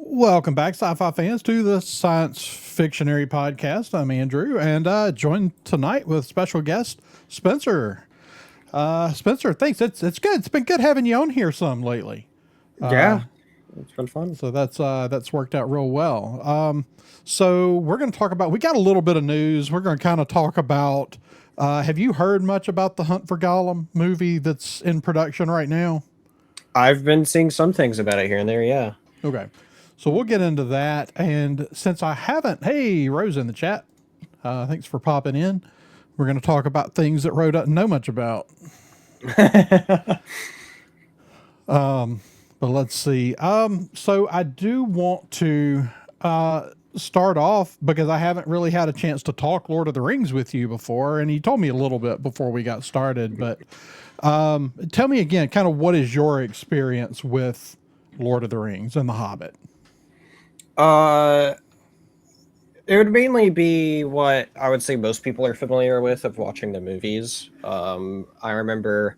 Welcome back, sci-fi fans, to the Science Fictionary podcast. I'm Andrew, and joined tonight with special guest Spencer. Spencer, thanks. It's good. It's been good having you on here some lately. Yeah, it's been fun. So that's worked out real well. So we're going to talk about. We got a little bit of news. We're going to kind of talk about. Have you heard much about the Hunt for Gollum movie that's in production right now? I've been seeing some things about it here and there. Yeah. Okay. So we'll get into that. And since I haven't, hey, Rose in the chat, thanks for popping in. We're going to talk about things that Rose doesn't know much about. But let's see. So I do want to start off because I haven't really had a chance to talk Lord of the Rings with you before. And you told me a little bit before we got started. But tell me again, kind of what is your experience with Lord of the Rings and The Hobbit? Uh, it would mainly be what I would say most people are familiar with of watching the movies. I remember,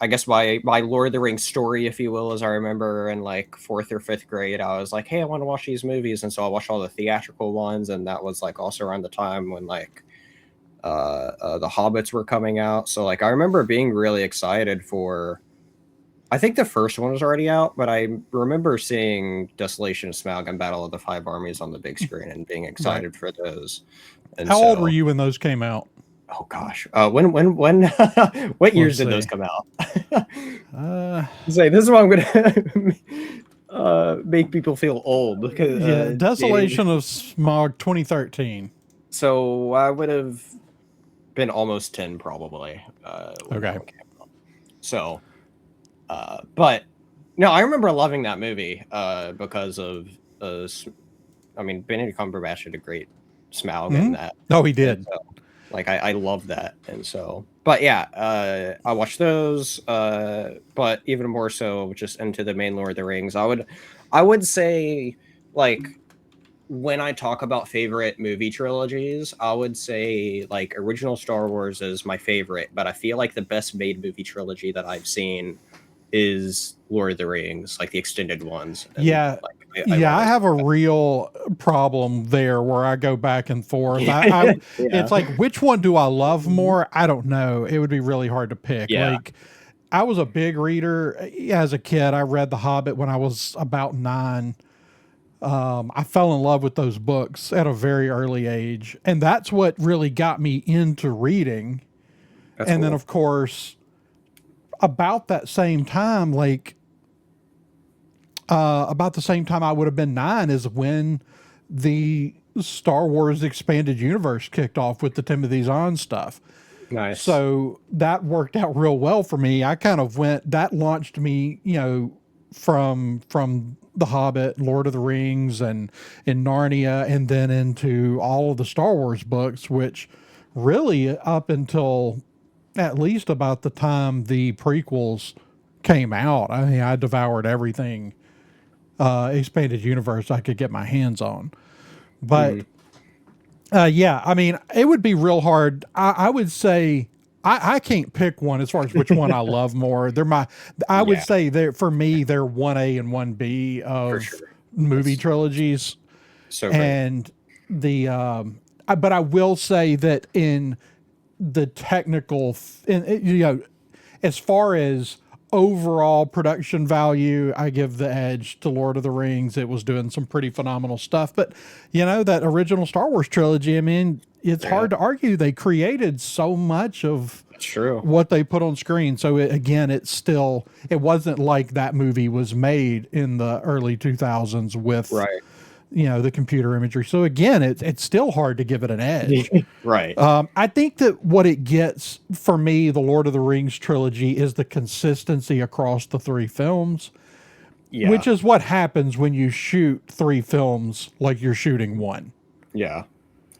I guess my Lord of the Rings story, if you will, is I remember in like fourth or fifth grade, I was like, hey, I want to watch these movies. And so I watched all the theatrical ones. And that was like also around the time when like the Hobbits were coming out. So like I remember being really excited for. I think the first one was already out, but I remember seeing Desolation of Smaug and Battle of the Five Armies on the big screen and being Right. excited for those. And How old were so, you when those came out? oh gosh, when, what years Let's did those see. come out? Uh, Say this is why I'm gonna make people feel old because yeah, Desolation of Smog 2013. so I would have been almost 10 probably when that Okay. one came out. So. But no, I remember loving that movie because of, I mean, Benedict Cumberbatch did a great Smaug in that. Oh, he And did. so, like, I love that. And so, but yeah, I watched those, but even more so just into the main Lord of the Rings. I would say, like, when I talk about favorite movie trilogies, I would say like original Star Wars is my favorite, but I feel like the best made movie trilogy that I've seen is Lord of the Rings, like the extended ones. And Yeah. like I Yeah, love I it have so a much. real problem there where I go back and forth. Yeah. It's like, which one do I love more? I don't know. It would be really hard to pick. Yeah. Like, I was a big reader as a kid. I read The Hobbit when I was about 9. I fell in love with those books at a very early age, and that's what really got me into reading. That's And then, cool. of course, about that same time, about the same time I would have been 9 is when the Star Wars expanded universe kicked off with the Timothy Zahn stuff. Nice. So that worked out real well for me. I kind of went that launched me, from The Hobbit, Lord of the Rings, and in Narnia, and then into all of the Star Wars books, which really up until at least about the time the prequels came out, I mean, I devoured everything expanded universe I could get my hands on. Hmm. But yeah, I mean, it would be real hard. I would say I can't pick one as far as which one I love more. I would Yeah, say they're for me they're 1A and 1B for of sure. movie That's trilogies, so great. and but I will say that in the technical, as far as overall production value, I give the edge to Lord of the Rings. It was doing some pretty phenomenal stuff. But, that original Star Wars trilogy, I mean, it's Yeah, hard to argue. They created so much of that's true. what they put on screen. So, again, it wasn't like that movie was made in the early 2000s with, Right. the computer imagery. So, again, it's still hard to give it an edge. Right. I think that what it gets for me, the Lord of the Rings trilogy, is the consistency across the 3 films, which Yeah. is what happens when you shoot 3 films like you're shooting one. Yeah.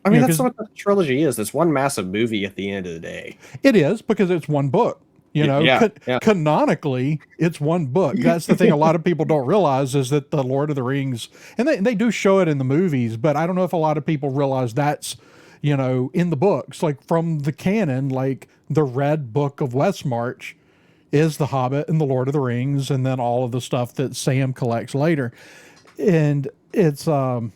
I mean, that's Because what the trilogy is. It's one massive movie at the end of the day. it is, because it's one book. Yeah. Yeah. Canonically, it's one book. That's the thing a lot of people don't realize is that the Lord of the Rings, and they do show it in the movies, but I don't know if a lot of people realize that's, in the books, like from the canon, like the Red Book of Westmarch is The Hobbit and The Lord of the Rings, and then all of the stuff that Sam collects later. and it's so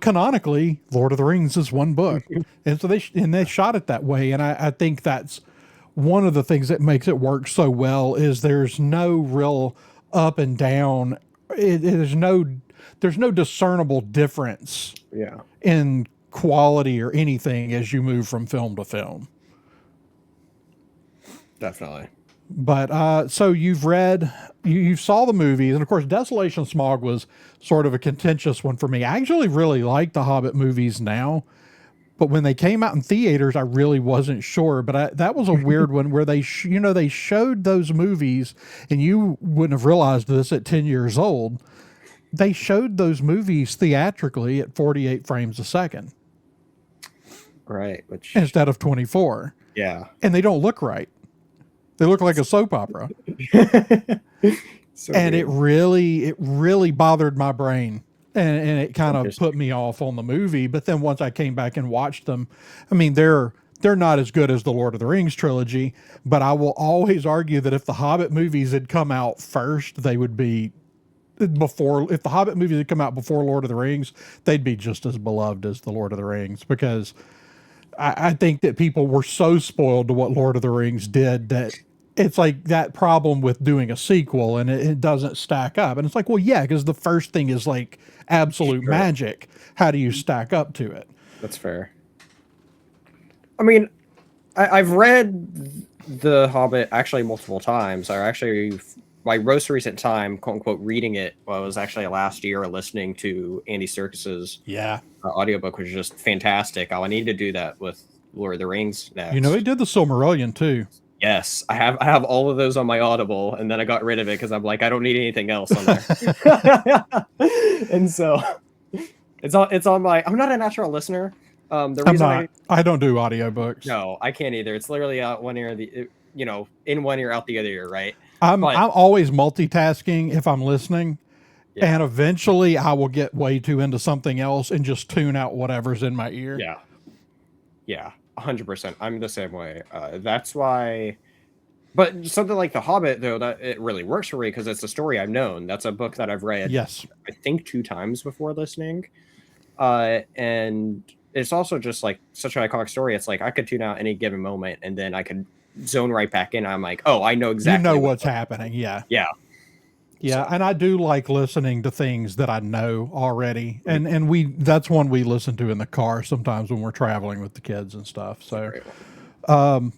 canonically, Lord of the Rings is one book, and so they shot it that way, and I think that's one of the things that makes it work so well is there's no real up and down. There's no discernible difference Yeah, in quality or anything as you move from film to film. definitely. But so you saw the movies, and of course, Desolation Smog was sort of a contentious one for me. I actually really like the Hobbit movies now, but when they came out in theaters, I really wasn't sure. But that was a weird one where they showed those movies, and you wouldn't have realized this at 10 years old. They showed those movies theatrically at 48 frames a second Right, which instead of 24, yeah. and they don't look right. They look like a soap opera. So And weird. it really bothered my brain, and it kind of Interesting. put me off on the movie. But then once I came back and watched them, I mean, they're not as good as the Lord of the Rings trilogy, but I will always argue that if the Hobbit movies had come out first, they would be before. If the Hobbit movies had come out before Lord of the Rings, they'd be just as beloved as the Lord of the Rings, because I think that people were so spoiled to what Lord of the Rings did that it's like that problem with doing a sequel, and it doesn't stack up. And it's like, well, yeah, because the first thing is like absolute Sure, magic. How do you stack up to it? that's fair. I mean, I've read The Hobbit actually multiple times. I actually, my most recent time, quote unquote, reading it was actually last year, listening to Andy Serkis's Yeah. audiobook, which is just fantastic. I need to do that with Lord of the Rings You know, he next. did the Silmarillion too. Yes, I have all of those on my Audible, and then I got rid of it because I'm like, I don't need anything else on there. And so it's on my. I'm not a natural listener. The I'm reason not, I don't do audiobooks. no, I can't either. It's literally out one ear, in one ear, out the other ear, right? But I'm always multitasking if I'm listening, and yeah, eventually I will get way too into something else and just tune out whatever's in my ear. yeah, yeah, 100%. I'm the same way. That's why. But something like The Hobbit, though, that it really works for me because it's a story I've known. That's a book that I've read, Yes. I think, 2 times before listening. And it's also just like such an iconic story. It's like I could tune out any given moment, and then I could zone right back in. I'm like, oh, I know You know exactly what's happening. Yeah. Yeah. Yeah, So and I do like listening to things that I know already, and we that's one we listen to in the car sometimes when we're traveling with the kids and stuff. So, great one.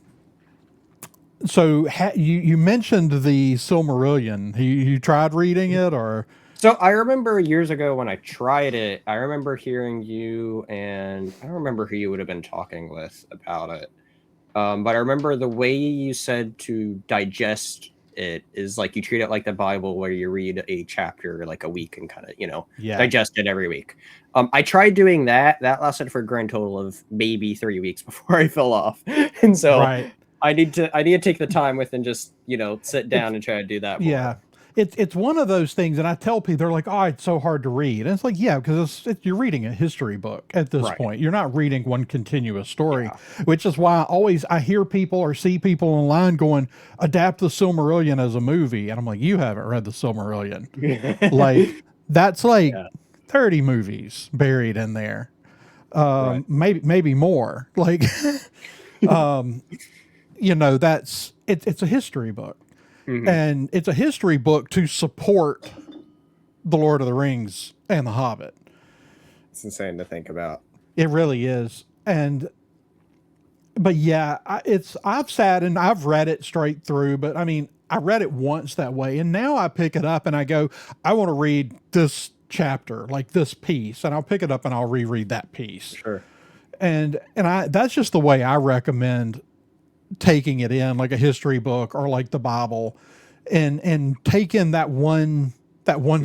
you mentioned the Silmarillion. You tried reading it, or So I remember years ago when I tried it, I remember hearing you, and I don't remember who you would have been talking with about it. But I remember the way you said to digest it is like you treat it like the Bible, where you read a chapter like a week and kind of, yeah, digest it every week. I tried doing that. That lasted for a grand total of maybe 3 weeks before I fell off. And so right. I need to take the time with and just, sit It's down and try to do that more. yeah, it's one of those things, and I tell people they're like, "Oh, it's so hard to read," and it's like, yeah, because you're reading a history book at this Right. point. You're not reading one continuous story, Yeah. which is why I hear people or see people online going, "Adapt the Silmarillion as a movie," and I'm like, "You haven't read the Silmarillion." Like that's like Yeah. 30 movies buried in there, Right. maybe more. Like, that's it's a history book, Hmm. and it's a history book to support the Lord of the Rings and the Hobbit. It's insane to think about. It really is. And but yeah, I've sat and I've read it straight through, but I mean, I read it once that way, and now I pick it up and I go, I want to read this chapter, like this piece, and I'll pick it up and I'll reread that piece. Sure. And I that's just the way I recommend taking it in, like a history book or like the Bible, and take in that one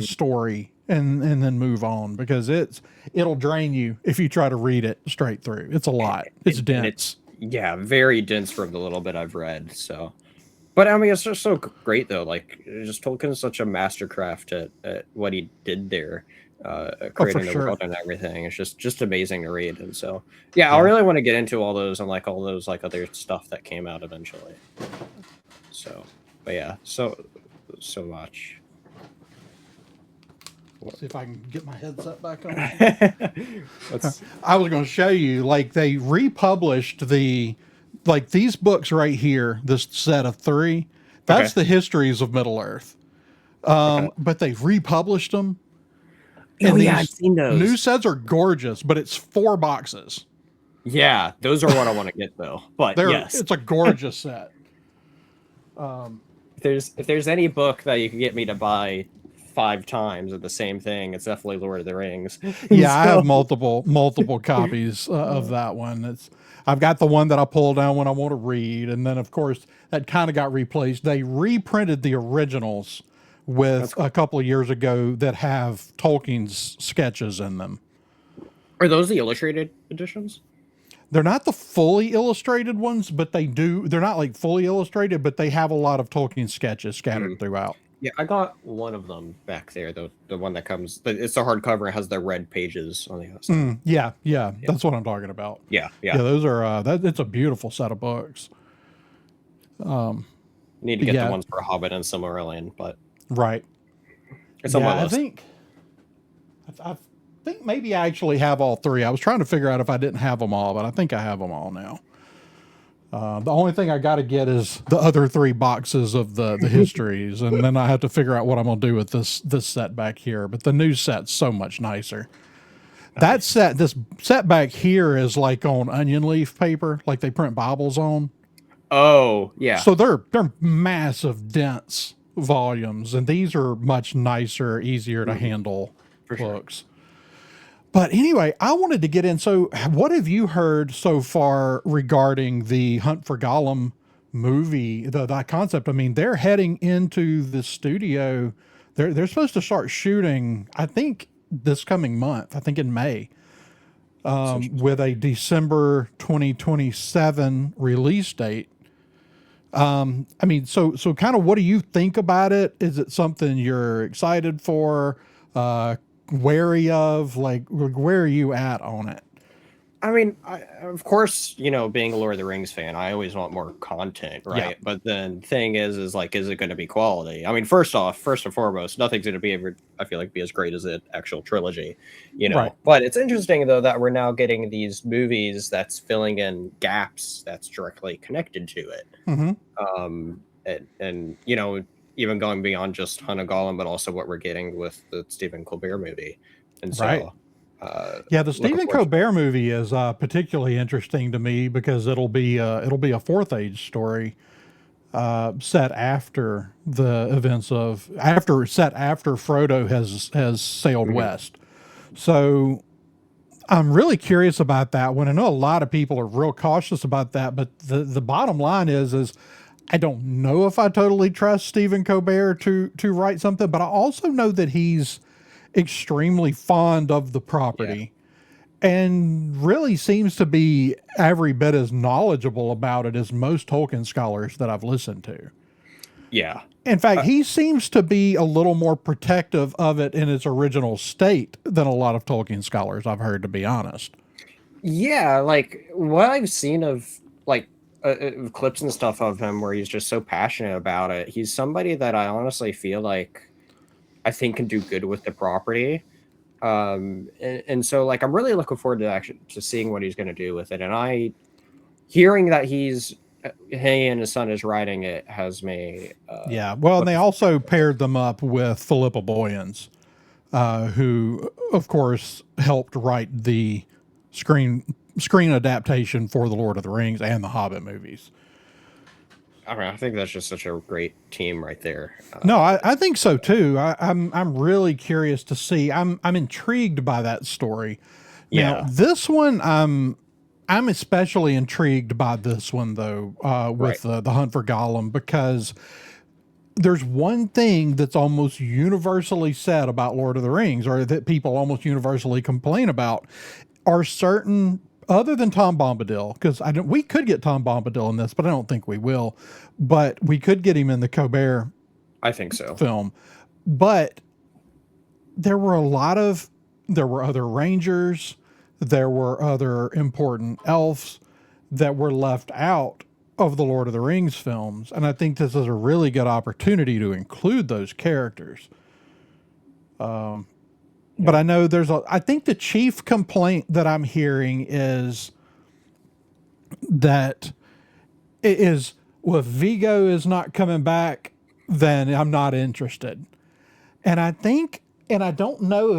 story and then move on, because it'll drain you if you try to read it straight through. It's a lot. It's And it's, dense. yeah, very dense from the little bit I've read. So, but I mean, it's just so great though. Like, just Tolkien's such a mastercraft at what he did there, Oh, for creating the sure. world and everything. It's just amazing to read. And so, yeah, I Yeah. really want to get into all those and like all those like other stuff that came out eventually. So, but yeah, so much. See if I can get my headset back on. Let's. I was going to show you, like, they republished like these books right here, this set of 3. That's Okay. the histories of Middle Earth. Okay. But they've republished them, Oh and yeah, I've these seen new those. sets are gorgeous. But it's 4 boxes. Yeah, those are what I want to get though. But yes, It's a gorgeous set. if there's any book that you can get me to buy 5 times of the same thing, it's definitely Lord of the Rings. Yeah, I have So, multiple copies of that one. I've got the one that I pull down when I want to read, and then of course that kind of got replaced. They reprinted the originals with that's a cool. couple of years ago that have Tolkien's sketches in them. Are those the illustrated editions? They're not the fully illustrated ones, but they do. They're not like fully illustrated, but they have a lot of Tolkien sketches scattered throughout. Yeah, I got one of them back there. The one that comes. It's a hardcover. It has the red pages on the outside. Yeah, yeah, Yeah, that's what I'm talking about. yeah, Yeah, yeah. those are it's a beautiful set of books. Need to get the Yeah, ones for Hobbit and Silmarillion, but right. it's on my Yeah, list. I think maybe I actually have all 3. I was trying to figure out if I didn't have them all, but I think I have them all now. The only thing I got to get is the other 3 boxes of the histories, and then I have to figure out what I'm gonna do with this set back here. But the new set's so much nicer. Nice. This set back here is like on onion leaf paper, like they print Bibles on. Oh yeah, So they're massive, dense volumes, and these are much nicer, easier to handle for sure. books. But anyway, I wanted to get in. So, what have you heard so far regarding the Hunt for Gollum movie? That concept. I mean, they're heading into the studio. They're supposed to start shooting. I think this coming month. I think in May, That's interesting. with a December 2027 release date. I mean, so kind of, what do you think about it? Is it something you're excited for? Wary of? Like, where are you at on it? I mean, of course, being a Lord of the Rings fan, I always want more content, Yeah, right? But then thing is like, is it going to be quality? I mean, first and foremost, nothing's going to be ever, I feel like, be as great as the actual trilogy. right. But it's interesting though that we're now getting these movies that's filling in gaps that's directly connected to it. Hmm. And even going beyond just Hunt of Gollum, but also what we're getting with the Stephen Colbert movie, and Right. so Yeah, the looking Stephen forward to. Colbert movie is particularly interesting to me because it'll be a fourth age story set after the events of after Frodo has sailed Mhm. west. So I'm really curious about that one. I know a lot of people are real cautious about that, but the bottom line is I don't know if I totally trust Stephen Colbert to write something, but I also know that he's extremely fond of the Yeah, property and really seems to be every bit as knowledgeable about it as most Tolkien scholars that I've listened to. yeah. In fact, Uh, he seems to be a little more protective of it in its original state than a lot of Tolkien scholars I've heard, to be honest. Yeah, like what I've seen of like clips and stuff of him where he's just so passionate about it. He's somebody that I honestly feel like I think can do good with the property. And so like I'm really looking forward to actually to seeing what he's going to do with it. And I hearing that he and his son is writing it has me Yeah. Well, and they looking forward also to it. paired them up with Philippa Boyens, who, of course, helped write the screen screen adaptation for the Lord of the Rings and the Hobbit movies. I mean, I think that's just such a great team right there. No, I think so too. I'm really curious to see. I'm intrigued by that story. Now, Yeah, this one, I'm especially intrigued by this one though, right. with the Hunt for Gollum, because there's one thing that's almost universally said about Lord of the Rings, or that people almost universally complain about, are certain, other than Tom Bombadil, because I don't, we could get Tom Bombadil in this, but I don't think we will. But we could get him in the Colbert I think so. film. But there were a lot of there were other rangers, there were other important elves that were left out of the Lord of the Rings films, and I think this is a really good opportunity to include those characters. but I know I think the chief complaint that I'm hearing is that it is, well, if Vigo is not coming back, then I'm not interested. And I think, and I don't know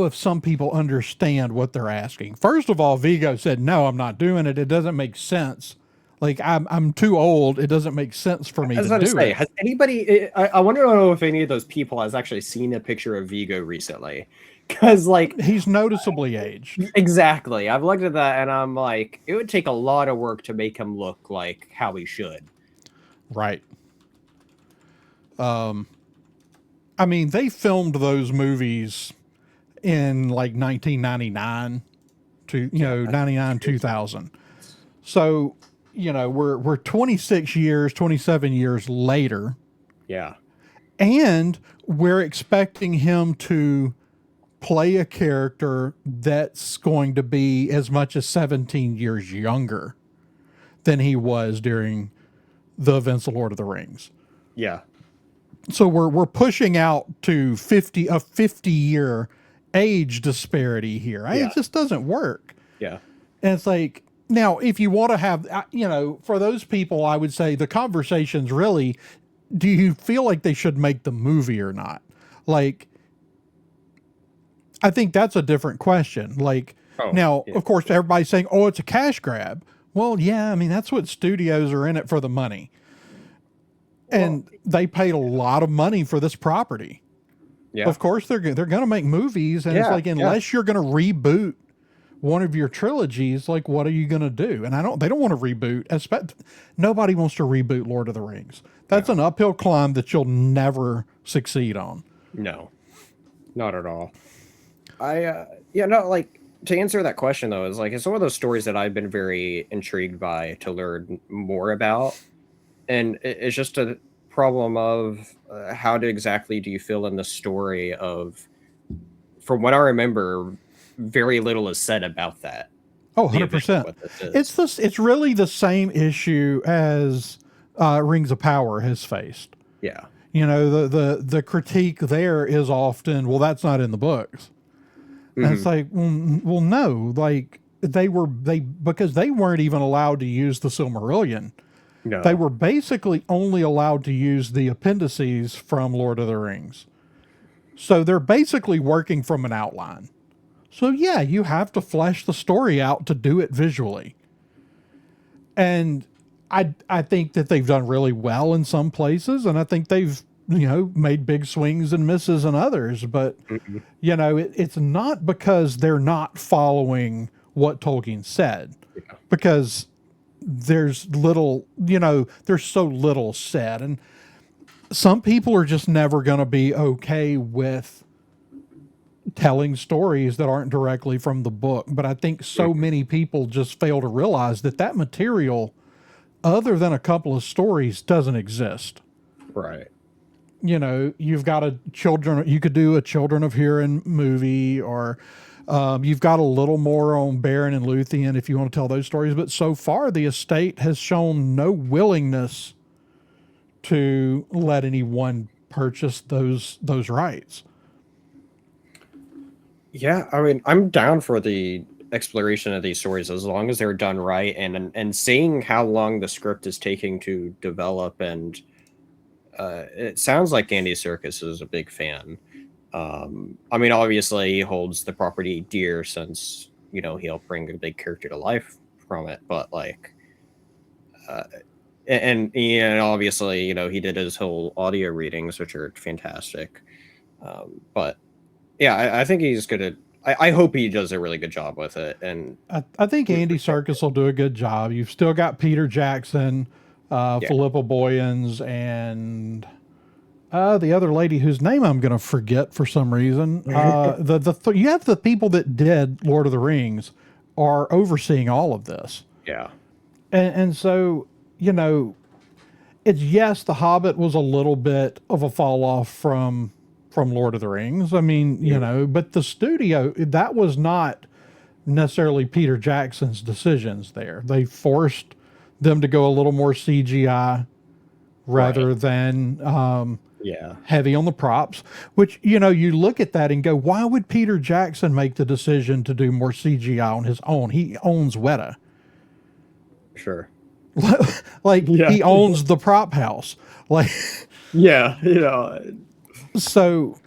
if some people understand what they're asking. First of all, Vigo said, "No, I'm not doing it. It doesn't make sense. Like I'm too old. It doesn't make sense for me I to was about to do say, it." has anybody? I wonder to know if any of those people has actually seen a picture of Vigo recently, because like He's noticeably aged. exactly, I've looked at that and I'm like, it would take a lot of work to make him look like how he should. Right. I mean, they filmed those movies in like 1999 to, Yeah, 99, 2000. So, we're 26 years, 27 years later, yeah, and we're expecting him to play a character that's going to be as much as 17 years younger than he was during the events of Lord of the Rings. yeah, So we're pushing out to 50-year age disparity here. yeah, It just doesn't work. yeah. And it's like, now if you want to have, for those people, I would say the conversation's really, do you feel like they should make the movie or not? Like, I think that's a different question. Like, Oh, now, yeah, of course, everybody's saying, "Oh, it's a cash grab." Well, yeah, I mean, that's what studios are in it for, the money. well, And they paid a lot of money for this property. yeah, Of course, they're going to make movies, and it's yeah, like, yeah, unless you're going to reboot one of your trilogies, like, what are you going to do? And they don't want to reboot. Nobody wants to reboot Lord of the Rings. That's no, an uphill climb that you'll never succeed on. no, not at all. Yeah, no, like to answer that question though, is like it's one of those stories that I've been very intrigued by to learn more about, and it's just a problem of exactly do you fill in the story of, from what I remember, very little is said about that. Oh, The event of 100%. what this is. It's really the same issue as Rings of Power has faced. Yeah. The critique there is often, well, that's not in the books. And it's Hmm. like, well, no, like because they weren't even allowed to use the Silmarillion. They No. were basically only allowed to use the appendices from Lord of the Rings. So they're basically working from an outline. So yeah, you have to flesh the story out to do it visually. And I think that they've done really well in some places, and I think they've made big swings and misses in others. But Hmm. it's not because they're not following what Tolkien said, Yeah. because there's little, there's so little said, and some people are just never going to be okay with telling stories that aren't directly from the book. But I think so Hmm. many people just fail to realize that material, other than a couple of stories, doesn't exist. Right. You've got you could do a Children of Hurin movie, or you've got a little more on Beren and Luthien if you want to tell those stories. But so far, the estate has shown no willingness to let anyone purchase those rights. Yeah, I mean, I'm down for the exploration of these stories as long as they're done right, and seeing how long the script is taking to develop. And it sounds like Andy Serkis is a big fan. I mean, obviously he holds the property dear since he'll bring a big character to life from it. But like, uh, and obviously he did his whole audio readings, which are fantastic. But yeah, I think he's gonna. I hope he does a really good job with it. And I think Andy Serkis will do a good job. You've still got Peter Jackson, yeah, Philippa Boyens, and the other lady whose name I'm going to forget for some reason. You have the people that did Lord of the Rings are overseeing all of this, yeah, and so it's, yes, The Hobbit was a little bit of a fall off from Lord of the Rings. I mean, but the studio, that was not necessarily Peter Jackson's decisions there. They forced them to go a little more CGI right, rather than Yeah, heavy on the props, which, you know, you look at that and go, why would Peter Jackson make the decision to do more CGI on his own? He owns Weta. sure. Like, Yeah. he owns the prop house. Like, Yeah, you know, so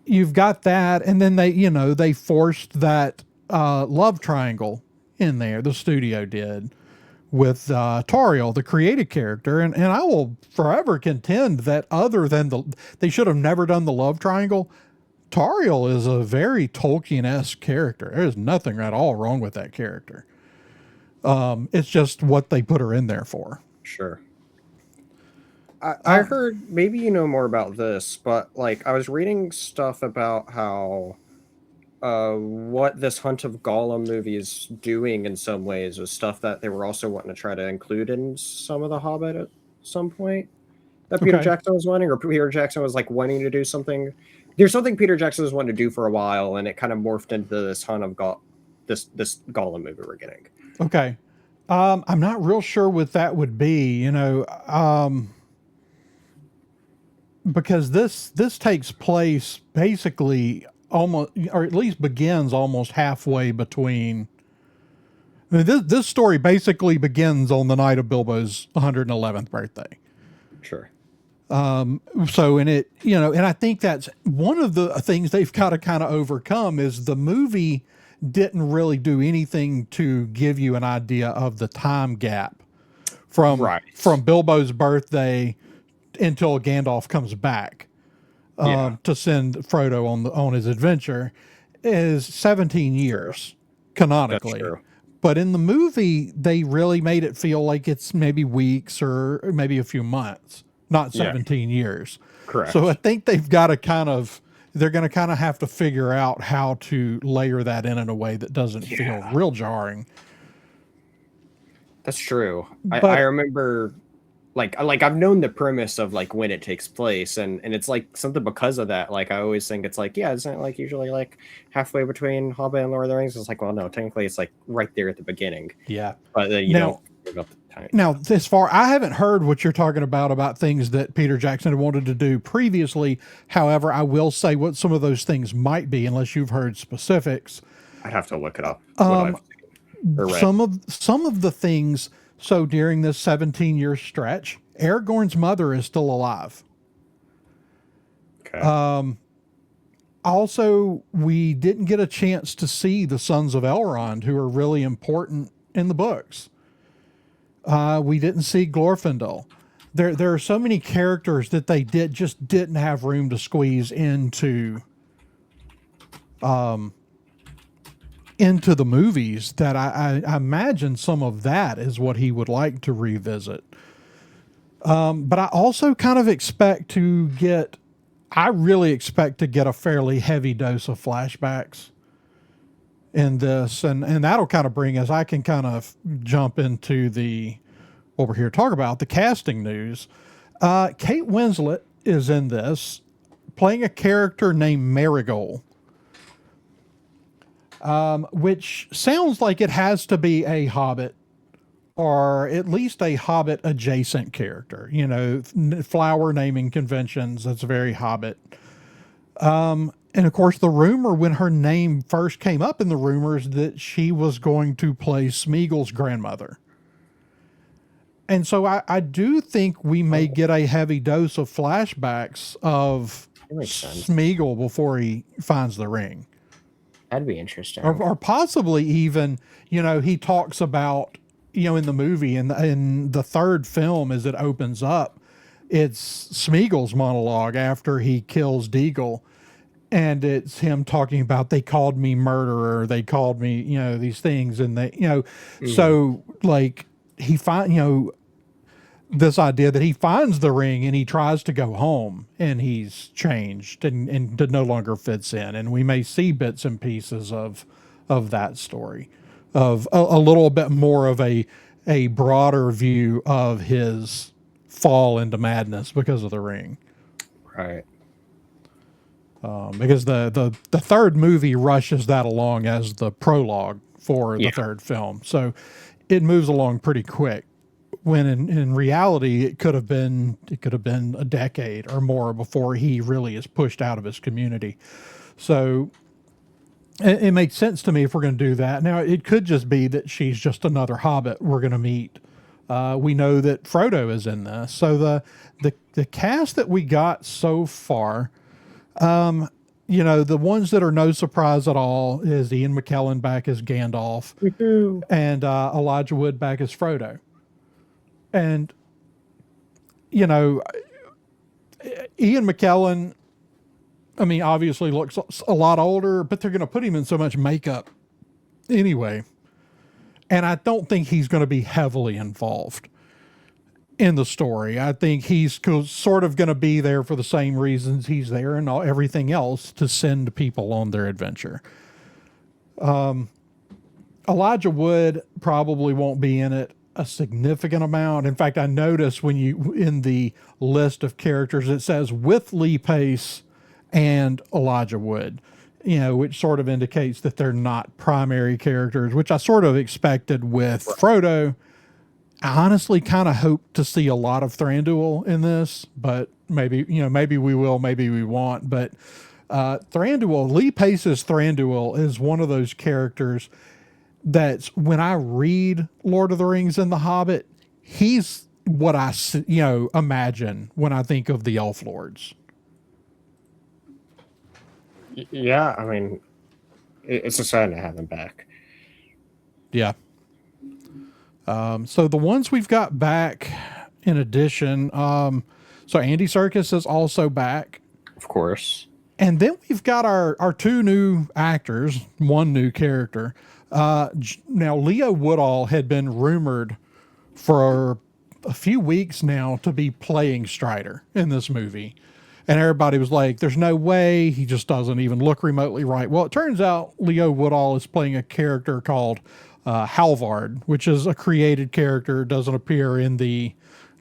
you've got that. And then they, you know, they forced that love triangle in there, the studio did, with Toriel, the creative character. And I will forever contend that other than they should have never done the love triangle. Toriel is a very Tolkien-esque character. There's nothing at all wrong with that character. It's just what they put her in there for. sure. I heard, maybe you know more about this, but like I was reading stuff about how what this Hunt of Gollum movie is doing in some ways was stuff that they were also wanting to try to include in some of the Hobbit at some point that Peter Okay. Jackson was wanting, or Peter Jackson was like wanting to do something. There's something Peter Jackson was wanting to do for a while, and it kind of morphed into this Hunt of this Gollum movie we're getting. Okay. I'm not real sure what that would be, you know, because this takes place basically almost, or at least begins almost halfway between. I mean, this story basically begins on the night of Bilbo's 111th birthday. Sure. So in it, you know, and I think that's one of the things they've got to kind of overcome is the movie didn't really do anything to give you an idea of the time gap from Right. Bilbo's birthday until Gandalf comes back Yeah. to send Frodo on his adventure is 17 years canonically. That's true. But in the movie, they really made it feel like it's maybe weeks or maybe a few months, not Yeah. 17 years. Correct. So I think they've got to they're going to kind of have to figure out how to layer that in a way that doesn't feel real jarring. That's true. I But remember like I've known the premise of like when it takes place, and it's like something because of that. Like I always think it's like, yeah, isn't it like usually like halfway between Hobbit and Lord of the Rings? It's like, well, no, technically it's like right there at the beginning. yeah. But you Now, don't give up the time. Now, as far I haven't heard what you're talking about things that Peter Jackson had wanted to do previously. However, I will say what some of those things might be, unless you've heard specifics. I'd have to look it up. What I've seen or read. Some of the things. So during this 17-year stretch, Aragorn's mother is still alive. Okay. Also, we didn't get a chance to see the sons of Elrond, who are really important in the books. We didn't see Glorfindel. There are so many characters that they didn't have room to squeeze into the movies that I imagine some of that is what he would like to revisit. But I also kind of I really expect to get a fairly heavy dose of flashbacks in this. And that'll kind of bring us, I can kind of jump into what we're here to talk about, the casting news. Kate Winslet is in this playing a character named Marigold. Which sounds like it has to be a Hobbit or at least a Hobbit adjacent character. You know, flower naming conventions, that's very Hobbit. And of course, the rumor when her name first came up in the rumors that she was going to play Smeagol's grandmother. And so I do think we may get a heavy dose of flashbacks of That makes sense. Smeagol before he finds the ring. That'd be interesting. Or possibly even, you know, he talks about, you know, in the movie, in the third film as it opens up, it's Smeagol's monologue after he kills Deagle. And it's him talking about, they called me murderer, they called me, you know, these things. And they, you know, so like this idea that he finds the ring and he tries to go home and he's changed and no longer fits in. And we may see bits and pieces of that story, of a little bit more of a broader view of his fall into madness because of the ring. Right. Because the third movie rushes that along as the prologue for the third film. So it moves along pretty quick. when in reality it could have been a decade or more before he really is pushed out of his community. So it makes sense to me if we're going to do that. Now it could just be that she's just another hobbit we're going to meet. We know that Frodo is in this, so the cast that we got so far, the ones that are no surprise at all is Ian McKellen back as Gandalf, Woohoo. and Elijah Wood back as Frodo. And you know, Ian McKellen, I mean, obviously looks a lot older, but they're going to put him in so much makeup anyway. And I don't think he's going to be heavily involved in the story. I think he's sort of going to be there for the same reasons he's there and everything else, to send people on their adventure. Elijah Wood probably won't be in it a significant amount. In fact, I noticed when you in the list of characters it says with Lee Pace and Elijah Wood, which sort of indicates that they're not primary characters, which I sort of expected with Frodo. I honestly kind of hope to see a lot of Thranduil in this, but maybe we will, maybe we won't. But Thranduil, Lee Pace's Thranduil, is one of those characters that's, when I read Lord of the Rings and The Hobbit, he's what I imagine when I think of the Elf Lords. Yeah, I mean, it's exciting to have him back. Yeah. So the ones we've got back in addition, so Andy Serkis is also back. Of course. And then we've got our two new actors, one new character. Now, Leo Woodall had been rumored for a few weeks now to be playing Strider in this movie. And everybody was like, there's no way, he just doesn't even look remotely right. Well, it turns out Leo Woodall is playing a character called Halvard, which is a created character, doesn't appear in the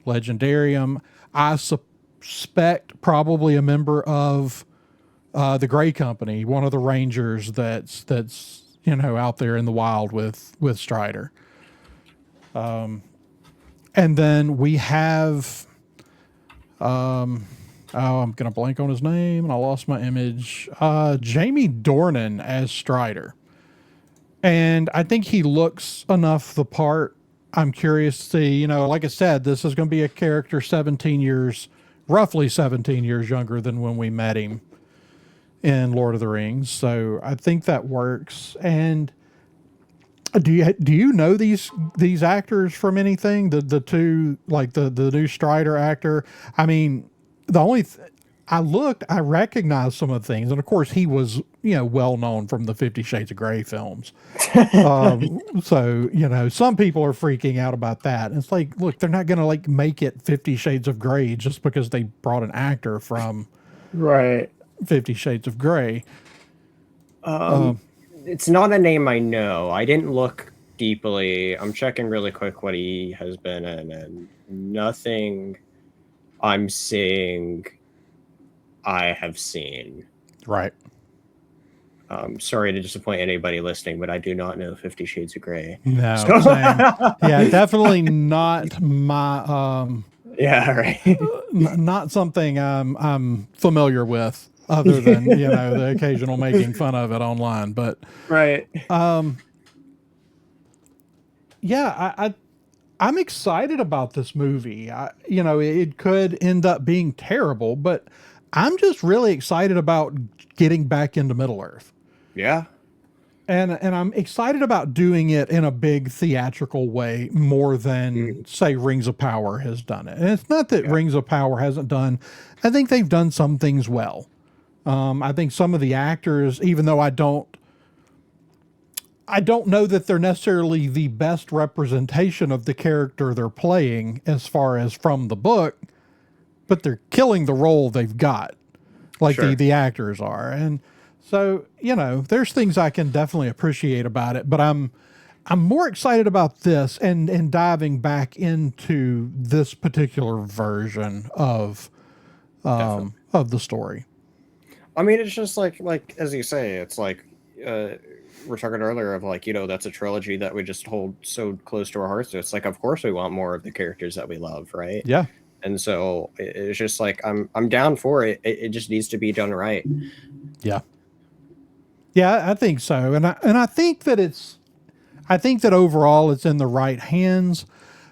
Legendarium. I suspect probably a member of the Grey Company, one of the Rangers that's out there in the wild with Strider. And then we have I'm gonna blank on his name and I lost my image. Jamie Dornan as Strider. And I think he looks enough the part. I'm curious to see, like I said, this is going to be a character roughly 17 years younger than when we met him in Lord of the Rings. So I think that works. And do you know these actors from anything? The two, like the new Strider actor. I mean, I recognized some of the things, and of course he was, well known from the 50 Shades of Grey films. So, some people are freaking out about that. And it's like, look, they're not going to make it 50 Shades of Grey just because they brought an actor from right 50 Shades of Grey. It's not a name I know. I didn't look deeply. I'm checking really quick what he has been in, and nothing I'm seeing I have seen. Right. Sorry to disappoint anybody listening, but I do not know 50 Shades of Grey. No. So. Yeah, definitely not my yeah, right. Not something I'm familiar with, other than, the occasional making fun of it online, but right. Yeah, I'm excited about this movie. It could end up being terrible, but I'm just really excited about getting back into Middle Earth. Yeah. And I'm excited about doing it in a big theatrical way more than, say, Rings of Power has done it. And it's not that Rings of Power hasn't done. I think they've done some things well. I think some of the actors, even though I don't know that they're necessarily the best representation of the character they're playing as far as from the book, but they're killing the role they've got, like the actors are. And so, there's things I can definitely appreciate about it, but I'm more excited about this and diving back into this particular version of the story. I mean, it's just like as you say, it's like uh, we're talking earlier of like, that's a trilogy that we just hold so close to our hearts. So it's like, of course we want more of the characters that we love, right? Yeah. And so it's just like I'm down for it. It just needs to be done right. Yeah. Yeah, I think so. And I think that I think that overall it's in the right hands.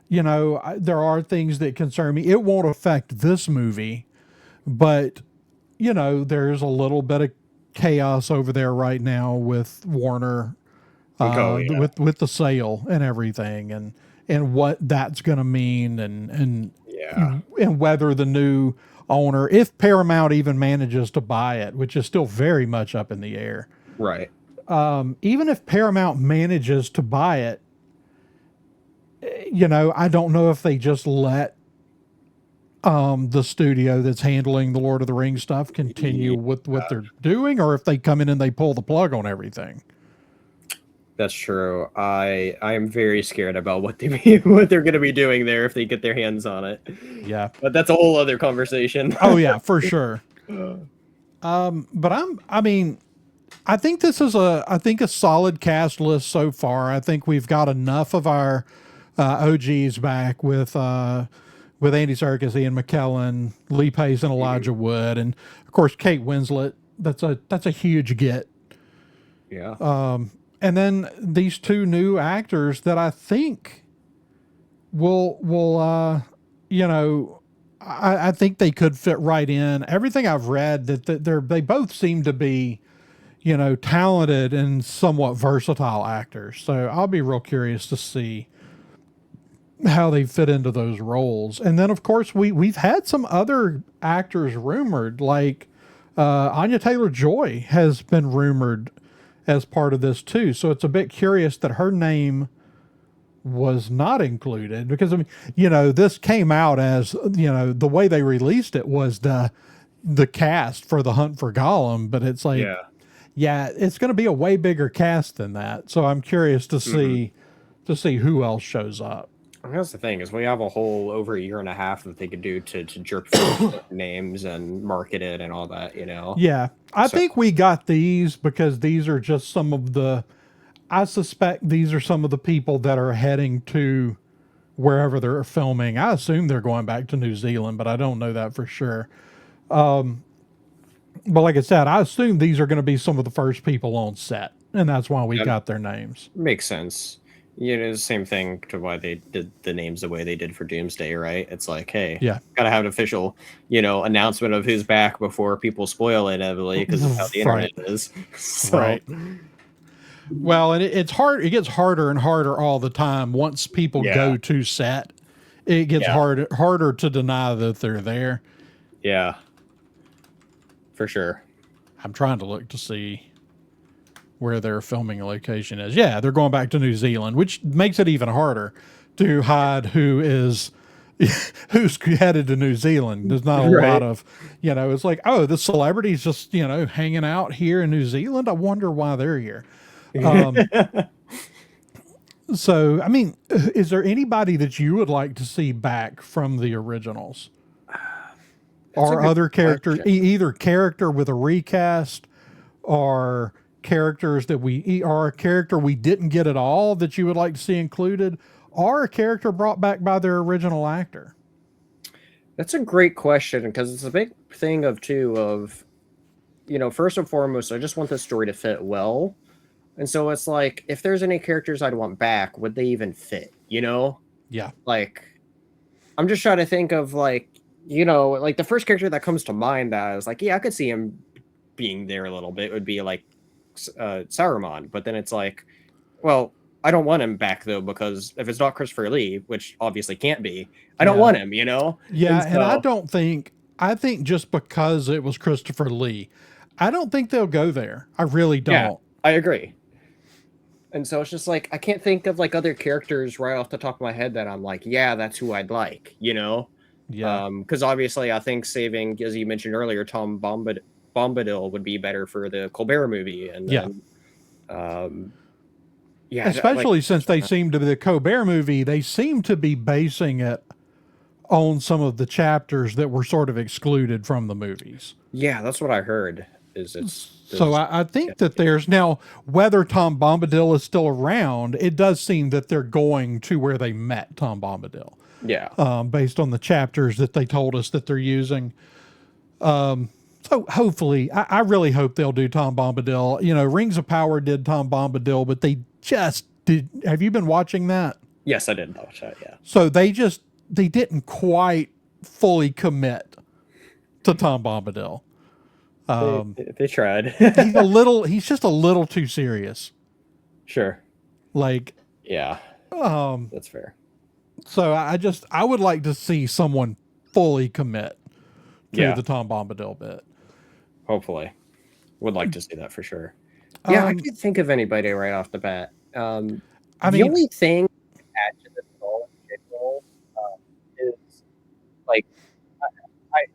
There are things that concern me. It won't affect this movie, but there's a little bit of chaos over there right now with Warner, Oh yeah, with the sale and everything, and what that's going to mean, and yeah, and whether the new owner, if Paramount even manages to buy it, which is still very much up in the air. right. Even if Paramount manages to buy it, I don't know if they just let the studio that's handling the Lord of the Rings stuff continue Yeah, with what they're doing, or if they come in and they pull the plug on everything. that's true. I am very scared about what what they're going to be doing there if they get their hands on it. Yeah. But that's a whole other conversation. Oh yeah, for sure. But I mean, I think this is a solid cast list so far. I think we've got enough of our OGs back with Andy Serkis, Ian McKellen, Lee Pace, and Elijah Wood, and of course Kate Winslet. That's a huge get. Yeah. And then these two new actors that I think will I think they could fit right in. Everything I've read that they both seem to be talented and somewhat versatile actors. So I'll be real curious to see how they fit into those roles. And then of course we've had some other actors rumored, like Anya Taylor-Joy has been rumored as part of this too. So it's a bit curious that her name was not included, because I mean, this came out as, the way they released it was the cast for The Hunt for Gollum, but it's like, Yeah. yeah, it's going to be a way bigger cast than that. So I'm curious to see who else shows up. That's the thing, is we have a whole over a year and a half that they could do to jerk for names and market it and all that, Yeah, I So think we got these because these are just some of the. I suspect these are some of the people that are heading to wherever they're filming. I assume they're going back to New Zealand, but I don't know that for sure. But like I said, I assume these are going to be some of the first people on set, and that's why we that got their names. makes sense. The same thing to why they did the names the way they did for Doomsday, right? It's like, hey, Yeah, gotta have an official, announcement of who's back before people spoil it heavily, because of how the internet right, is. So right. Well, and it's hard. It gets harder and harder all the time. Once people yeah, go to set, it gets yeah, harder to deny that they're there. yeah, for sure. I'm trying to look to see where their filming location is. Yeah, they're going back to New Zealand, which makes it even harder to hide who's headed to New Zealand. There's not a lot Right. of, it's like, oh, the celebrity's just, hanging out here in New Zealand. I wonder why they're here. So, I mean, is there anybody that you would like to see back from the originals? That's a Or good other characters, question. either character with a recast, or characters that or a character we didn't get at all that you would like to see included, or a character brought back by their original actor? That's a great question, because it's a big thing of first and foremost, I just want the story to fit well. And so it's like, if there's any characters I'd want back, would they even fit? Yeah. Like, I'm just trying to think of like the first character that comes to mind that I was like, yeah, I could see him being there a little bit, would be like Saruman. But then it's like, well, I don't want him back though, because if it's not Christopher Lee, which obviously can't be, I don't Yeah. want him, Yeah. And And so I think just because it was Christopher Lee, I don't think they'll go there. I really yeah, don't. I agree. And so it's just like, I can't think of like other characters right off the top of my head that I'm like, yeah, that's who I'd like. Yeah. Because obviously I think saving, as you mentioned earlier, Tom Bombadil would be better for the Colbert movie. And Yeah. then, yeah, like, Especially since they seem to be the Colbert movie, they seem to be basing it on some of the chapters that were sort of excluded from the movies. yeah, that's what I heard. Is it's So does I yeah, think that there's now, whether Tom Bombadil is still around, it does seem that they're going to where they met Tom Bombadil, yeah. based on the chapters that they told us that they're using. So hopefully, I really hope they'll do Tom Bombadil. You know, Rings of Power did Tom Bombadil, but they just did. Have you been watching that? Yes, I did watch that. Yeah, So they didn't quite fully commit to Tom Bombadil. they tried. He's just a little too serious. Sure. Like, Yeah, that's fair. so I would like to see someone fully commit to Yeah, the Tom Bombadil bit. hopefully, would like to see that for sure. Yeah, I Um, can't think of anybody right off the bat. I The mean, only thing to add to this role in general is like I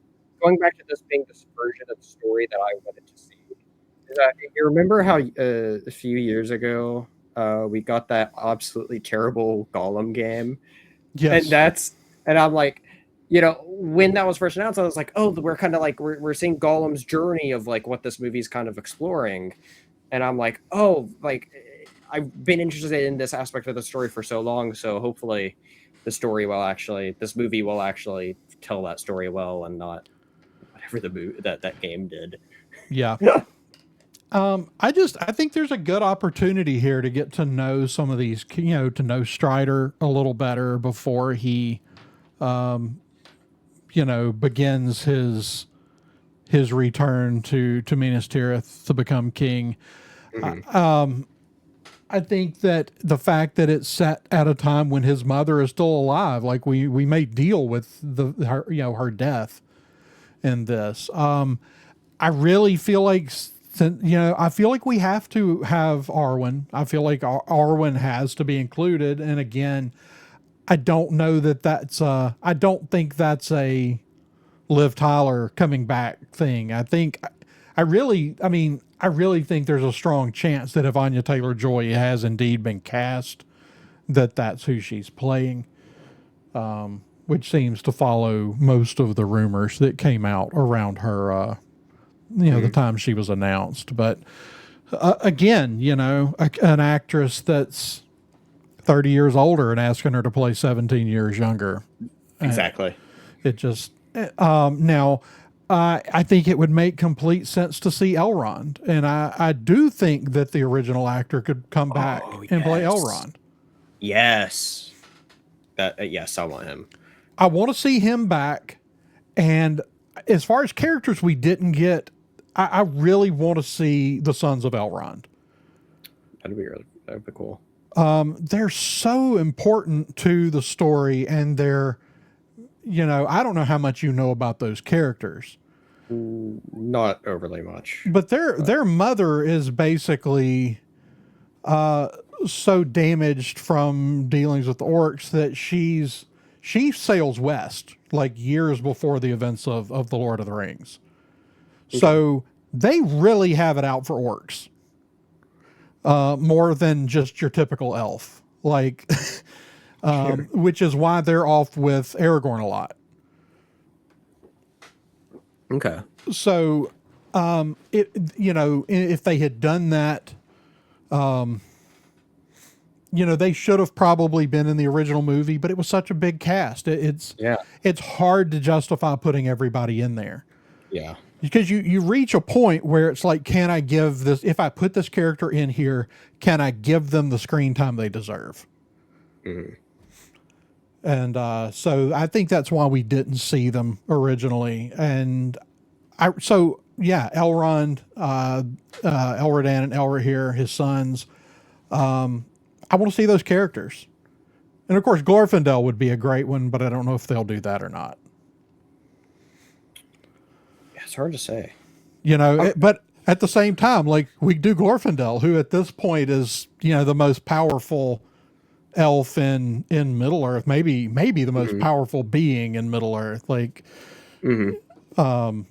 going back to this being this version of the story that I wanted to see. Is that, you remember how a few years ago we got that absolutely terrible Gollum game, and yes, that's and I'm like, when that was first announced, I was like, oh, we're kind of like we're seeing Gollum's journey of like what this movie's kind of exploring, and I'm like, oh, like I've been interested in this aspect of the story for so long, so hopefully this movie will actually tell that story well and not whatever the movie that game did. yeah. I think there's a good opportunity here to get to know some of these, to know Strider a little better before he, begins his return to Minas Tirith to become king. Mhm. I think that the fact that it's set at a time when his mother is still alive, like we may deal with her death in this. I really feel like, I feel like we have to have Arwen. I feel like Arwen has to be included. And again, I don't know that I don't think that's a Liv Tyler coming back thing. I really think there's a strong chance that if Anya Taylor-Joy has indeed been cast, that that's who she's playing, which seems to follow most of the rumors that came out around her, the Mhm. time she was announced. But again, an actress that's 30 years older and asking her to play 17 years younger. Exactly. It just, now, I think it would make complete sense to see Elrond. And I do think that the original actor could come back Oh and play yes, Elrond. yes. That yes, I want him. I want to see him back. And as far as characters we didn't get, I really want to see the Sons of Elrond. That'd be cool. They're so important to the story, and I don't know how much you know about those characters, Not overly much, but but their mother is basically so damaged from dealings with orcs that she sails west like years before the events of the Lord of the Rings. okay. So they really have it out for orcs, more than just your typical elf. Like, Sure. which is why they're off with Aragorn a lot. Okay. So, if they had done that, they should have probably been in the original movie, but it was such a big cast. Yeah. It's hard to justify putting everybody in there, Yeah. because you reach a point where it's like, can I give this, if I put this character in here, can I give them the screen time they deserve? Mhm. And so I think that's why we didn't see them originally. And Elrond, Elrodan and Elrohir, his sons. I want to see those characters. And of course, Glorfindel would be a great one, but I don't know if they'll do that or not. Yeah, it's hard to say. But at the same time, like, we do Glorfindel, who at this point is, the most powerful elf in Middle Earth, maybe the most Hmm. powerful being in Middle Earth. Like, Hmm. so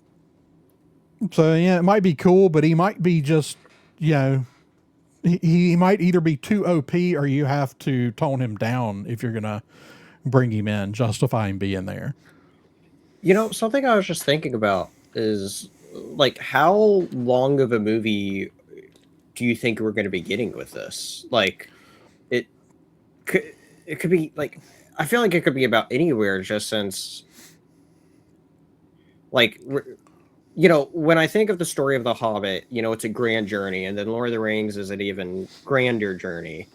yeah, it might be cool, but he might be just, he might either be too OP, or you have to tone him down if you're gonna bring him in, justify him being there. Something I was just thinking about is like, how long of a movie do you think we're going to be getting with this? Like, it could it could be like, I feel like it could be about anywhere, just since, like, when I think of the story of The Hobbit, it's a grand journey, and then Lord of the Rings is an even grander journey.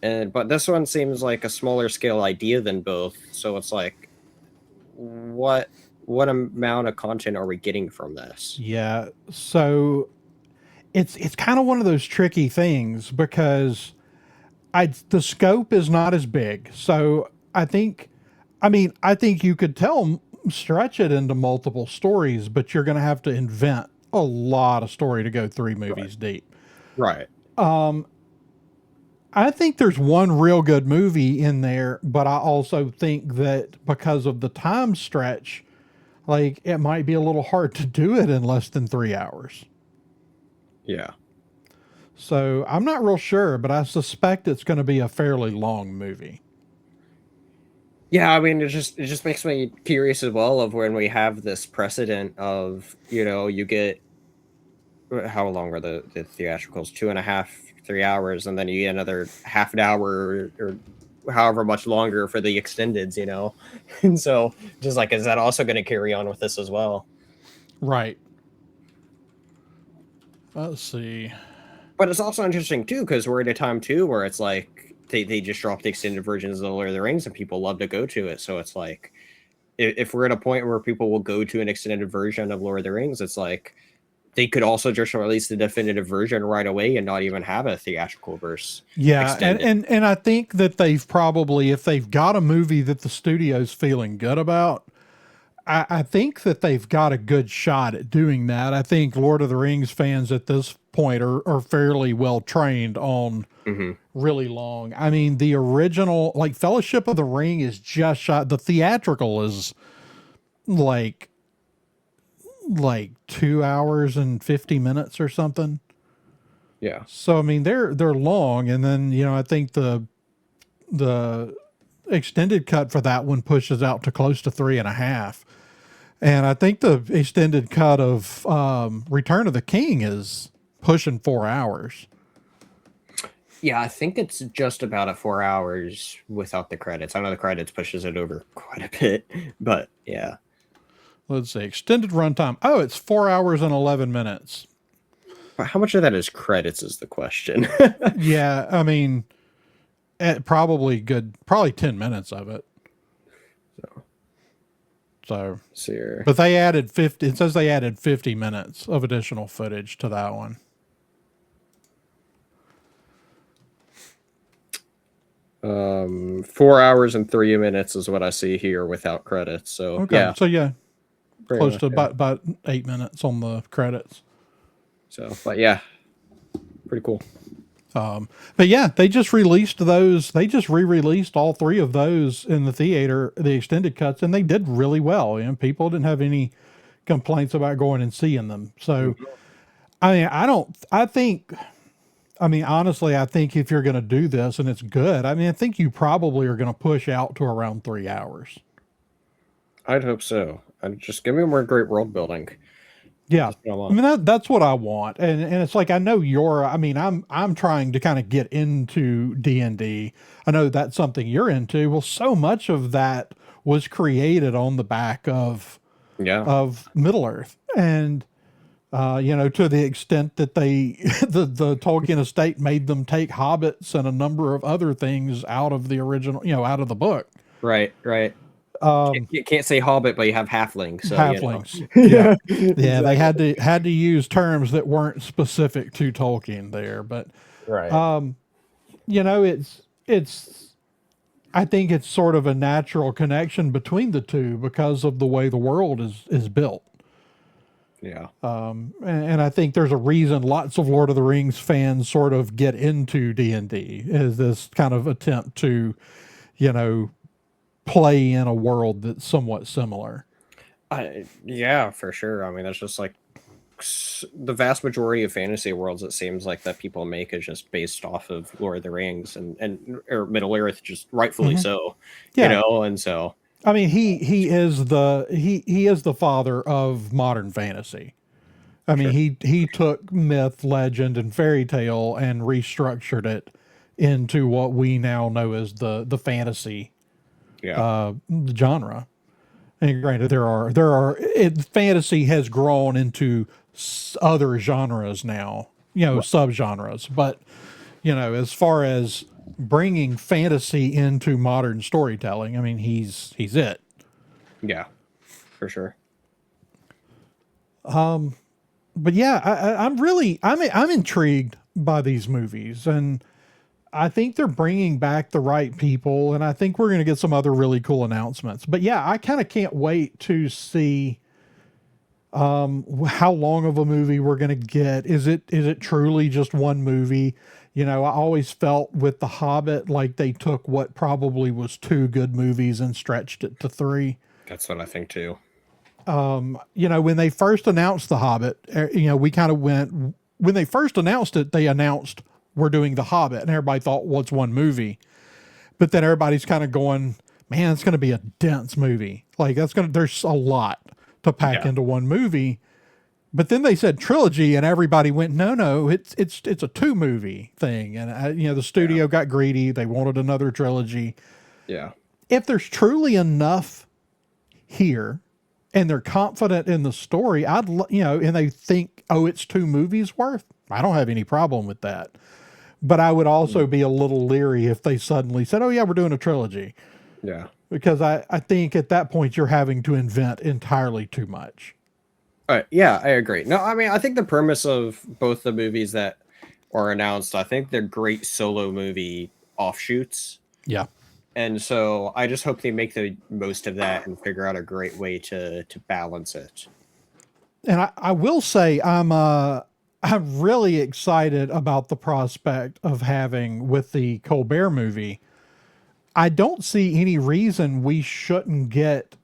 But this one seems like a smaller scale idea than both. So it's like, what what amount of content are we getting from this? Yeah. So it's kind of one of those tricky things because the scope is not as big. So I think you could stretch it into multiple stories, but you're going to have to invent a lot of story to go three Right. movies deep. Right. I think there's one real good movie in there, but I also think that because of the time stretch, like it might be a little hard to do it in less than 3 hours. Yeah. So I'm not real sure, but I suspect it's going to be a fairly long movie. Yeah, I mean, it just makes me curious as well of when we have this precedent of, you get, how long are the theatricals? 2.5, 3 hours, and then you get another half an hour or however much longer for the extendeds. And so, just like, is that also going to carry on with this as well? Right. Let's see. But it's also interesting too, because we're at a time too where it's like they just dropped the extended versions of the Lord of the Rings, and people love to go to it. So it's like, if we're at a point where people will go to an extended version of Lord of the Rings, it's like they could also just release the definitive version right away and not even have a theatrical verse Yeah, extended. and I think that they've probably, if they've got a movie that the studio's feeling good about, I think that they've got a good shot at doing that. I think Lord of the Rings fans at this point are fairly well trained on Hmm. really long. I mean, the original, like Fellowship of the Ring, is just shot. The theatrical is like 2 hours and 50 minutes or something. Yeah. So I mean, they're long, and then I think the extended cut for that one pushes out to close to 3.5. And I think the extended cut of Return of the King is pushing 4 hours. Yeah, I think it's just about at 4 hours without the credits. I know the credits pushes it over quite a bit, but yeah. Let's see, extended runtime. Oh, it's 4 hours and 11 minutes. But how much of that is credits is the question. Yeah, I mean, probably 10 minutes of it. So, So here. but they added 50. It says they added 50 minutes of additional footage to that one. 4 hours and 3 minutes is what I see here without credits. So Okay, yeah, so yeah, pretty close much, to yeah. about 8 minutes on the credits. So, but yeah, pretty cool. But yeah, they just released those. They just re-released all three of those in the theater, the extended cuts, and they did really well. People didn't have any complaints about going and seeing them. So, Mhm. I mean, I don't. I think. I mean, honestly, I think if you're going to do this and it's good, I mean, I think you probably are going to push out to around 3 hours. I'd hope so. And just give me more great world building. Yeah. That's what I I want. mean that's what I want. And it's like I know I mean I'm trying to kind of get into D&D. I know that's something you're into. Well, so much of that was created on the back Yeah. of Middle-earth. And to the extent that they the Tolkien estate made them take hobbits and a number of other things out of the original, out of the book. Right. Right. You can't say Hobbit, but you have halfling. So Halflings. Yeah. yeah, Yeah, they exactly. had to use terms that weren't specific to Tolkien there, but Right. it's I think it's sort of a natural connection between the two because of the way the world is built. Yeah. And I think there's a reason lots of Lord of the Rings fans sort of get into D&D is this kind of attempt to, you know, play in a world that's somewhat similar. Yeah, for sure. I mean, that's just like the vast majority of fantasy worlds. It seems like that people make is just based off of Lord of the Rings and or Middle Earth, just rightfully Hmm. so. Yeah. And so I mean, he is the father of modern fantasy. I mean, Sure. he took myth, legend, and fairy tale and restructured it into what we now know as the fantasy Yeah. genre. And granted, fantasy has grown into other genres now, Right. subgenres. But as far as bringing fantasy into modern storytelling, I mean, he's it. Yeah. For sure. But yeah, I'm intrigued by these movies, and I think they're bringing back the right people, and I think we're going to get some other really cool announcements. But yeah, I kind of can't wait to see how long of a movie we're going to get. Is it truly just one movie? I always felt with The Hobbit like they took what probably was two good movies and stretched it to three. That's what I think too. When they first announced The Hobbit, we kind of went, when they first announced it, they announced we're doing The Hobbit, and everybody thought, well, it's one movie. But then everybody's kind of going, man, it's going to be a dense movie. Like there's a lot to pack Yeah. into one movie. But then they said trilogy, and everybody went, no, it's a two movie thing. And the Yeah. studio got greedy; they wanted another trilogy. Yeah. If there's truly enough here, and they're confident in the story, and they think, oh, it's two movies worth, I don't have any problem with that. But I would also be a little leery if they suddenly said, oh yeah, we're doing a trilogy, Yeah. because I think at that point you're having to invent entirely too much. Yeah, I agree. No, I mean, I think the premise of both the movies that were announced, I think they're great solo movie offshoots. Yeah. And so I just hope they make the most of that and figure out a great way to balance it. And I will say I'm really excited about the prospect of having, with the Colbert movie, I don't see any reason we shouldn't get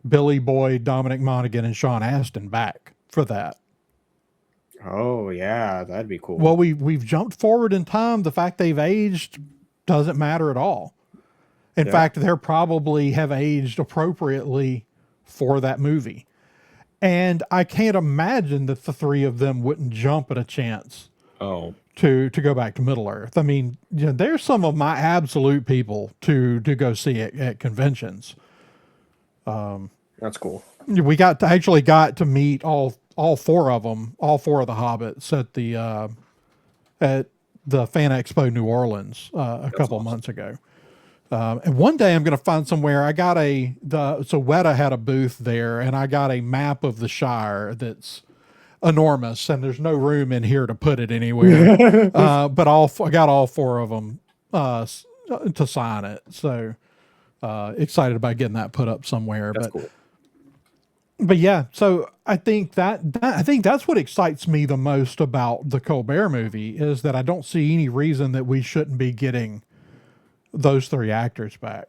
Billy Boyd, Dominic Monaghan, and Sean Astin back for that. Oh yeah, that'd be cool. Well, we've jumped forward in time. The fact they've aged doesn't matter at all. In Yeah. fact, they're probably have aged appropriately for that movie. And I can't imagine that the three of them wouldn't jump at a chance Oh, to go back to Middle Earth. I mean, there's some of my absolute people to go see it at conventions. that's cool. We actually got to meet all four of them, all four of the hobbits at the Fan Expo New Orleans a couple awesome. months ago. And one day I'm going to find somewhere. I got so Weta had a booth there, and I got a map of the Shire that's enormous, and there's no room in here to put it anywhere. But I got all four of them to sign it. So excited about getting that put up somewhere. That's cool. But yeah, so I think I think that's what excites me the most about the Colbert movie, is that I don't see any reason that we shouldn't be getting those three actors back.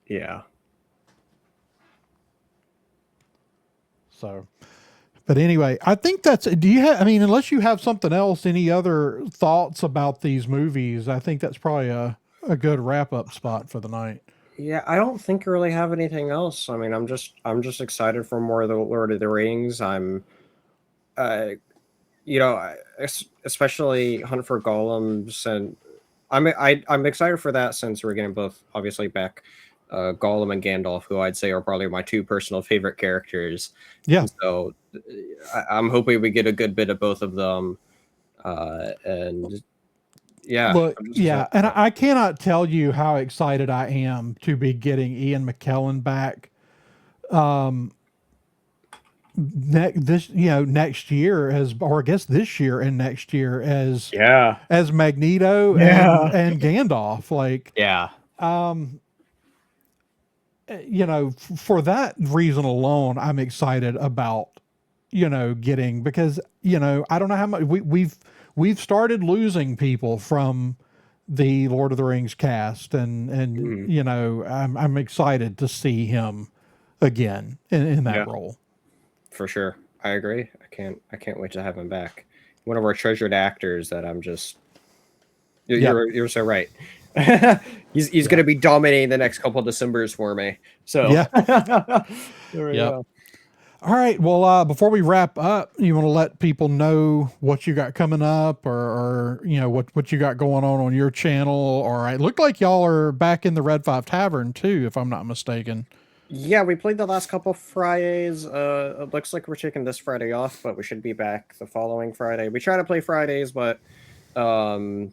Yeah. So, but anyway, I think do you have, I mean, unless you have something else, any other thoughts about these movies, I think that's probably a good wrap up spot for the night. Yeah, I don't think I really have anything else. I mean, I'm just excited for more of the Lord of the Rings. I'm uh especially Hunt for Golems, and I'm excited for that since we're getting both obviously back Gollum and Gandalf, who I'd say are probably my two personal favorite characters. Yeah. And so I'm hoping we get a good bit of both of them. And yeah, Look, I'm just yeah, excited. and I cannot tell you how excited I am to be getting Ian McKellen back. Next year, or I guess this year and next year Yeah, as Magneto Yeah. and Gandalf. Like, yeah, for that reason alone, I'm excited about, getting, because, I don't know how much we've started losing people from the Lord of the Rings cast, and I'm excited to see him again in that yeah, role. for sure. I agree. I can't wait to have him back. One of our treasured actors that I'm just. Yep. You're so right. He's going to be dominating the next couple of Decembers for me. So Yeah. there we Yep. go. All right. Well, before we wrap up, you want to let people know what you got coming up, or what you got going on your channel. All right. Look like y'all are back in the Red 5 Tavern too, if I'm not mistaken. Yeah, we played the last couple Fridays. It looks like we're taking this Friday off, but we should be back the following Friday. We try to play Fridays, but um,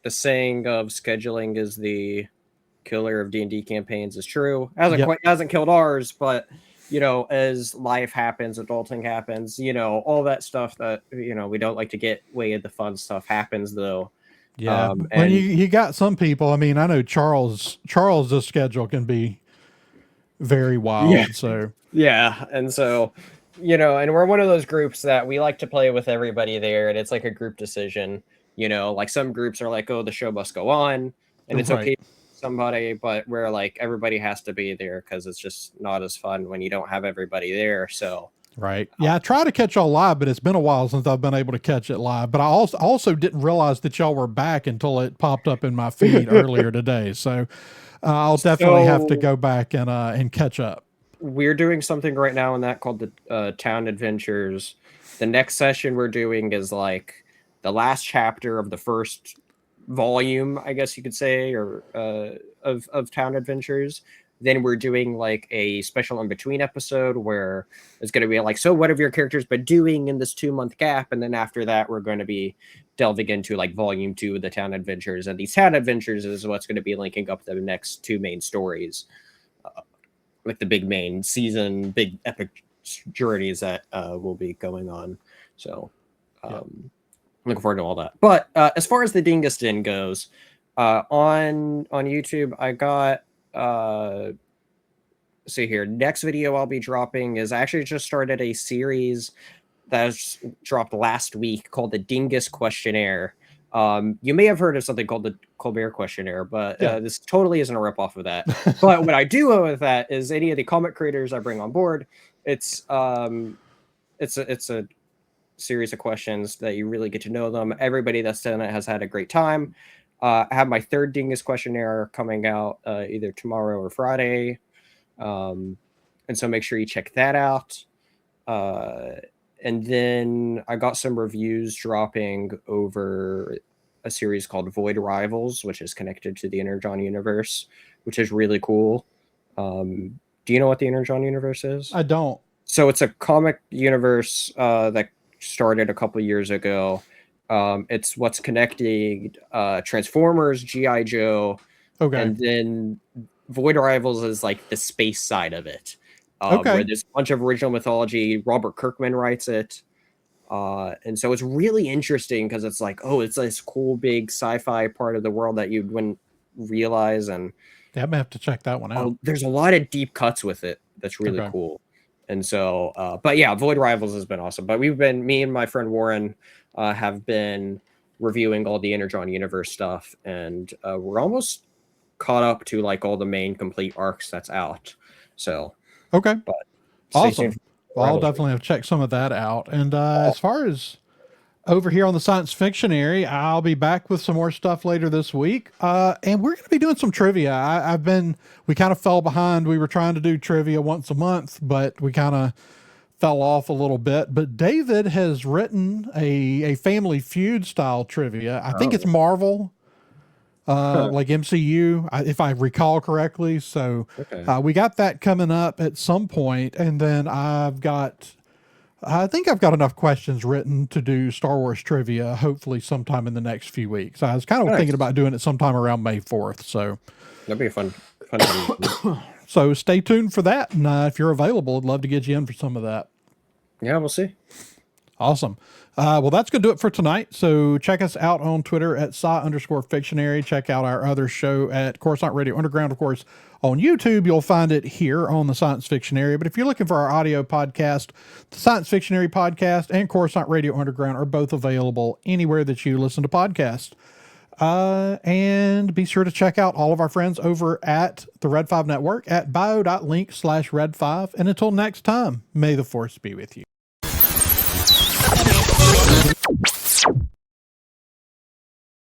the saying of scheduling is the killer of D&D campaigns is true. Yep. Hasn't killed ours, but as life happens, adulting happens, all that stuff that we don't like to get way of the fun stuff happens though. Yeah. When And you got some people, I mean, I know Charles's schedule can be very yeah, wild. So yeah, and so and we're one of those groups that we like to play with everybody there, and it's like a group decision. Like some groups are like, oh, the show must go on, and it's right. okay somebody, but where like everybody has to be there because it's just not as fun when you don't have everybody there. So Right. Yeah, I try to catch y'all live, but it's been a while since I've been able to catch it live. But I also didn't realize that y'all were back until it popped up in my feed earlier today. So I'll definitely have to so go back and catch up. we're doing something right now in that called the Town Adventures. The next session we're doing is like the last chapter of the first volume, I guess you could say, or of Town Adventures. Then we're doing like a special in between episode where it's going to be like, so what have your characters been doing in this 2-month gap? And then after that, we're going to be delving into like volume 2 of the Town Adventures. And these Town Adventures is what's going to be linking up the next 2 main stories, like the big main season, big epic journeys that will be going on. So looking forward to all that. But as far as the Dingus Den goes, on YouTube, I got see here. Next video I'll be dropping is I actually just started a series that was dropped last week called the Dingus Questionnaire. You may have heard of something called the Colbert Questionnaire, but this totally isn't a ripoff of that. But what I do with that is any of the comic creators I bring on board, it's a series of questions that you really get to know them. Everybody that's done it has had a great time. I have my third Dingus Questionnaire coming out either tomorrow or Friday. And so make sure you check that out. And then I got some reviews dropping over a series called Void Rivals, which is connected to the Energon universe, which is really cool. Do you know what the Energon universe is? I don't. So it's a comic universe that started a couple years ago. It's what's connecting Transformers, G.I. Joe, and then Void Rivals is like the space side of it. Where there's a bunch of original mythology. Robert Kirkman writes it. And so it's really interesting because it's like, oh, it's this cool, big sci-fi part of the world that you wouldn't realize. And yeah, I'm gonna have to check that one out. There's a lot of deep cuts with it. That's really cool. And so, but yeah, Void Rivals has been awesome. But me and my friend Warren have been reviewing all the Energon universe stuff. And we're almost caught up to like all the main complete arcs that's out. So, but awesome. Well, I'll Rivals. definitely have to check some of that out. And as far as over here on the Science Fictionary, I'll be back with some more stuff later this week. And we're going to be doing some trivia. We kind of fell behind. We were trying to do trivia once a month, but we kind of fell off a little bit. But David has written a Family Feud style trivia. I think it's Marvel, like MCU, if I recall correctly. So we got that coming up at some point. And then I think I've got enough questions written to do Star Wars trivia, hopefully sometime in the next few weeks. I was kind of thinking about doing it sometime around May 4th. So that'd be a fun time. So stay tuned for that. And if you're available, I'd love to get you in for some of that. Yeah, we'll see. Awesome. Well, that's going to do it for tonight. So check us out on Twitter at @sci_fictionary. Check out our other show at Coruscant Radio Underground. Of course, on YouTube, you'll find it here on the Science Fictionary. But if you're looking for our audio podcast, the Science Fictionary podcast and Coruscant Radio Underground are both available anywhere that you listen to podcasts. And be sure to check out all of our friends over at the Red 5 Network at bio.link/Red 5. And until next time, may the Force be with you.